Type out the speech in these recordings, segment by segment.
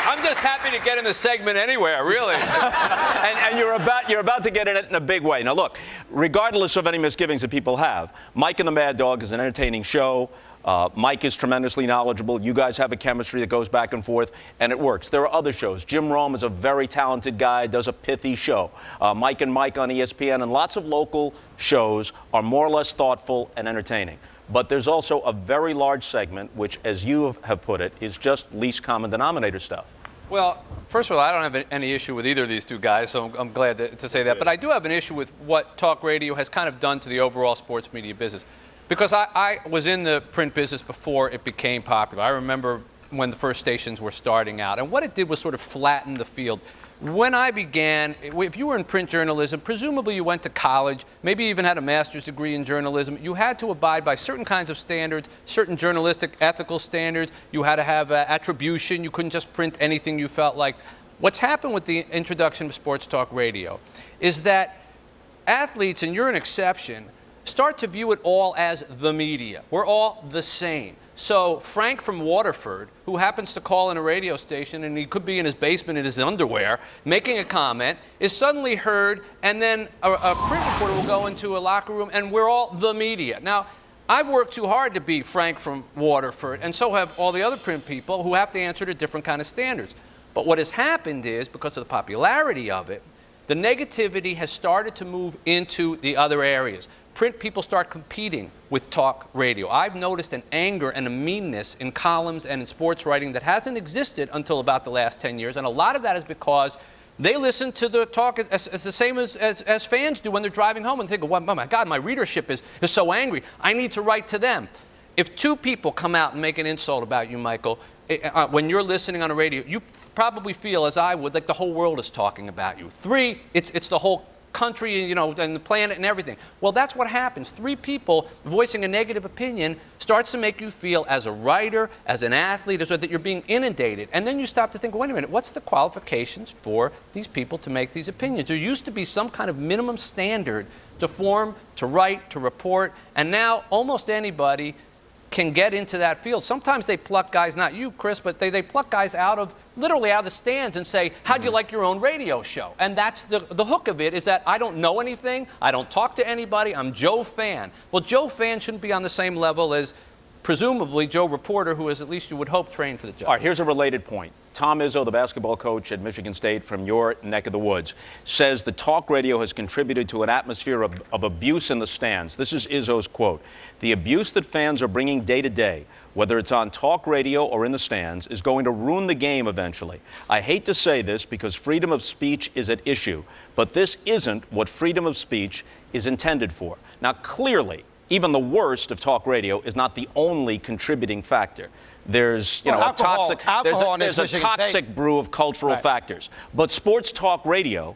I'm just happy to get in the segment anywhere, really. and you're about to get in it in a big way. Now, look, regardless of any misgivings that people have, Mike and the Mad Dog is an entertaining show. Mike is tremendously knowledgeable. You guys have a chemistry that goes back and forth, and it works. There are other shows. Jim Rome is a very talented guy, does a pithy show. Mike and Mike on ESPN and lots of local shows are more or less thoughtful and entertaining. But there's also a very large segment, which, as you have put it, is just least common denominator stuff. Well, first of all, I don't have any issue with either of these two guys, so I'm glad to say that. But I do have an issue with what talk radio has kind of done to the overall sports media business. Because I was in the print business before it became popular. I remember when the first stations were starting out. And what it did was sort of flatten the field. When I began, if you were in print journalism, presumably you went to college, maybe even had a master's degree in journalism. You had to abide by certain kinds of standards, certain journalistic ethical standards. You had to have attribution. You couldn't just print anything you felt like. What's happened with the introduction of sports talk radio is that athletes, and you're an exception, start to view it all as the media. We're all the same. So Frank from Waterford, who happens to call in a radio station, and he could be in his basement in his underwear, making a comment, is suddenly heard, and then a print reporter will go into a locker room, and we're all the media. Now, I've worked too hard to be Frank from Waterford, and so have all the other print people who have to answer to different kind of standards. But what has happened is, because of the popularity of it, the negativity has started to move into the other areas. Print people start competing with talk radio. I've noticed an anger and a meanness in columns and in sports writing that hasn't existed until about the last 10 years. And a lot of that is because they listen to the talk as the same as fans do when they're driving home and think, oh my God, my readership is so angry. I need to write to them. If two people come out and make an insult about you, Michael, when you're listening on a radio, you probably feel, as I would, like the whole world is talking about you. Three, it's the whole country, you know, and the planet and everything. Well, that's what happens. Three people voicing a negative opinion starts to make you feel, as a writer, as an athlete, that you're being inundated. And then you stop to think, wait a minute, what's the qualifications for these people to make these opinions? There used to be some kind of minimum standard to form, to write, to report, and now almost anybody can get into that field. Sometimes they pluck guys, not you, Chris, but they pluck guys literally out of the stands and say, how'd you like your own radio show? And that's the hook of it, is that I don't know anything, I don't talk to anybody, I'm Joe Fan. Well, Joe Fan shouldn't be on the same level as, presumably, Joe Reporter, who is, at least you would hope, trained for the job. All right, here's a related point. Tom Izzo, the basketball coach at Michigan State from your neck of the woods, says the talk radio has contributed to an atmosphere of abuse in the stands. This is Izzo's quote. The abuse that fans are bringing day to day, whether it's on talk radio or in the stands, is going to ruin the game eventually. I hate to say this because freedom of speech is at issue, but this isn't what freedom of speech is intended for. Now, clearly, even the worst of talk radio is not the only contributing factor. There's, you know, a toxic brew of cultural factors. But sports talk radio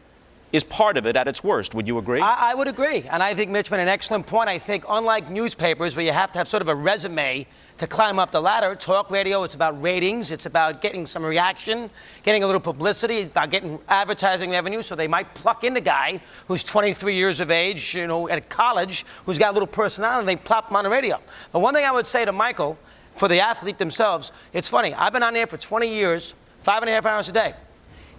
is part of it at its worst. Would you agree? I would agree. And I think Mitch made an excellent point. I think, unlike newspapers, where you have to have sort of a resume to climb up the ladder, talk radio, it's about ratings. It's about getting some reaction, getting a little publicity. It's about getting advertising revenue. So they might pluck in a guy who's 23 years of age, you know, at college, who's got a little personality, and they plop him on the radio. But one thing I would say to Michael, for the athlete themselves, it's funny. I've been on there for 20 years, 5.5 hours a day.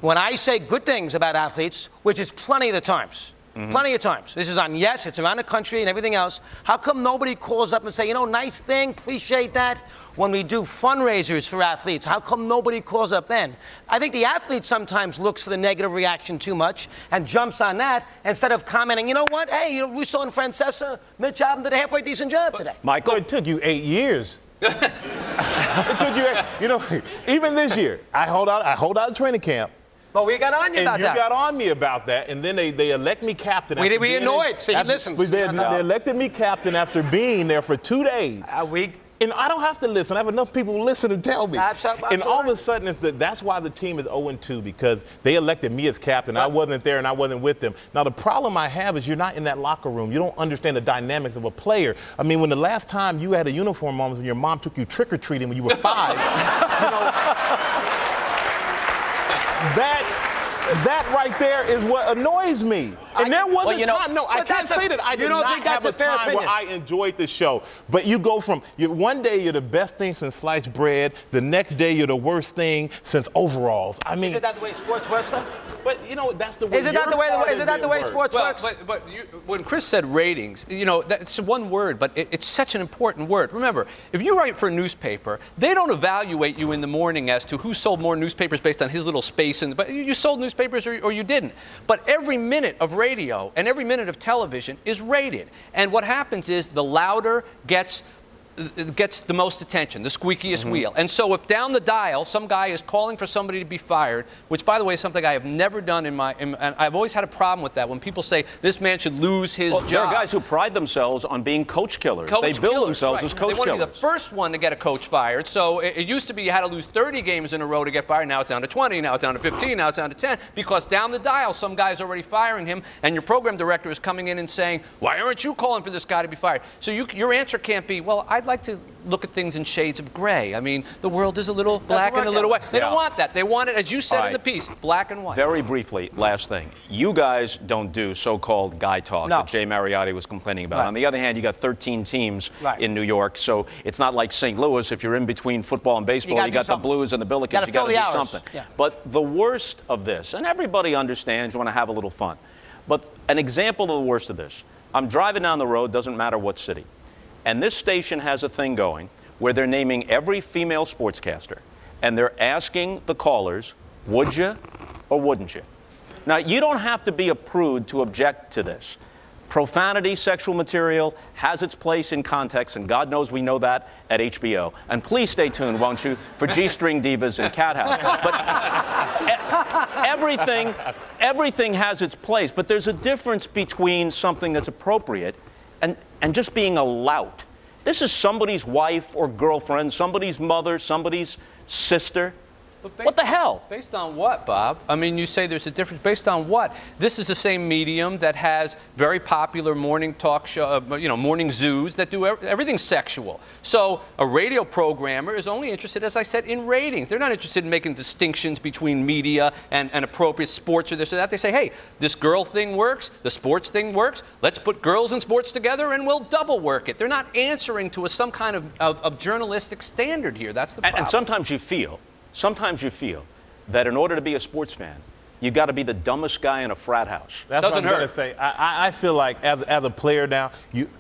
When I say good things about athletes, which is plenty of the times, plenty of times. This is on Yes, it's around the country and everything else. How come nobody calls up and say, you know, nice thing, appreciate that? When we do fundraisers for athletes, how come nobody calls up then? I think the athlete sometimes looks for the negative reaction too much and jumps on that instead of commenting, you know what, hey, you know, Russo and Francesa, Mitch Albom did a halfway decent job today. Michael, it took you 8 years. It took you, you know, even this year, I hold out training camp. But we got on you about that. And you got on me about that, and then they elect me captain. We annoyed, so he listens. They elected me captain after being there for 2 days. A week. And I don't have to listen. I have enough people who listen to tell me. Absolutely. And all of a sudden, that's why the team is 0-2, because they elected me as captain. I wasn't there, and I wasn't with them. Now, the problem I have is you're not in that locker room. You don't understand the dynamics of a player. I mean, when the last time you had a uniform on was when your mom took you trick-or-treating when you were 5, you know, that right there is what annoys me. And there was Well, a you know- time. No, I But can't that's say that I you did don't not think that's have a a fair time where opinion? I enjoyed the show. But you go from one day you're the best thing since sliced bread. The next day you're the worst thing since overalls. I mean, Is that the way sports works, though? but you know that's the way. Is it not the way? Is it not the way sports Well, works? but when Chris said ratings, that's one word, but it's such an important word. Remember, if you write for a newspaper, they don't evaluate you in the morning as to who sold more newspapers based on his little space. But you sold newspapers or you didn't. But every minute of radio and every minute of television is rated. And what happens is the louder gets the most attention, the squeakiest wheel. And so if down the dial some guy is calling for somebody to be fired, which by the way is something I have never done and I've always had a problem with that when people say this man should lose his job. There are guys who pride themselves on being coach killers. They bill killers, themselves right. as coach They want to be the killers. first one to get a coach fired. So it used to be you had to lose 30 games in a row to get fired. Now it's down to 20. Now it's down to 15. Now it's down to 10. Because down the dial, some guy's already firing him, and your program director is coming in and saying, "Why aren't you calling for this guy to be fired?" So your answer can't be, "Well, I'd like to look at things in shades of gray." I mean, the world is a little black and a little white. They don't want that. They want it, as you said in the piece, black and white. Very briefly, last thing. You guys don't do so-called guy talk No. that Jay Mariotti was complaining about. Right. On the other hand, you got 13 teams Right. in New York, so it's not like St. Louis. If you're in between football and baseball, gotta you do got the something. Blues and the Billikens. Gotta You got to fill do the hours. something. Yeah. But the worst of this, and everybody understands you want to have a little fun, but an example of the worst of this, I'm driving down the road, doesn't matter what city, and this station has a thing going where they're naming every female sportscaster, and they're asking the callers, would you or wouldn't you? Now, you don't have to be a prude to object to this. Profanity, sexual material has its place in context, and God knows we know that at HBO. And please stay tuned, won't you, for G-String Divas and Cat House. But everything has its place, but there's a difference between something that's appropriate and just being a lout. This is somebody's wife or girlfriend, somebody's mother, somebody's sister. What the hell? Based on what, Bob? I mean, you say there's a difference. Based on what? This is the same medium that has very popular morning talk show, morning zoos that do everything sexual. So a radio programmer is only interested, as I said, in ratings. They're not interested in making distinctions between media and appropriate sports or this or that. They say, hey, this girl thing works, the sports thing works. Let's put girls and sports together and we'll double work it. They're not answering to some kind of journalistic standard here. That's the problem. And sometimes you feel that in order to be a sports fan, you got to be the dumbest guy in a frat house. That's Doesn't what I'm hurt. going to say. I feel like as a player now,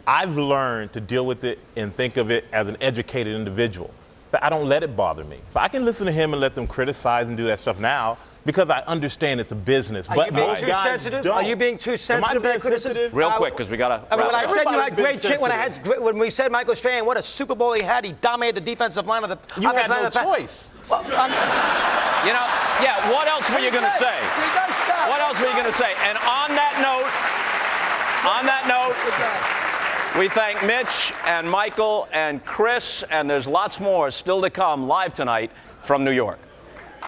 I've learned to deal with it and think of it as an educated individual. But I don't let it bother me. If I can listen to him and let them criticize and do that stuff now, because I understand it's a business. Are but you being most too guys sensitive? don't. Are you being too Am I sensitive? being to criticism? sensitive? Real quick, because we got to. I mean, when I said you Everybody's had been great shit, when we said Michael Strahan, what a Super Bowl he had, he dominated the defensive line of the. You had offensive line no of the choice. Well, What else were you going to say? What else were you going to say? And on that note, we thank Mitch and Michael and Chris, and there's lots more still to come live tonight from New York.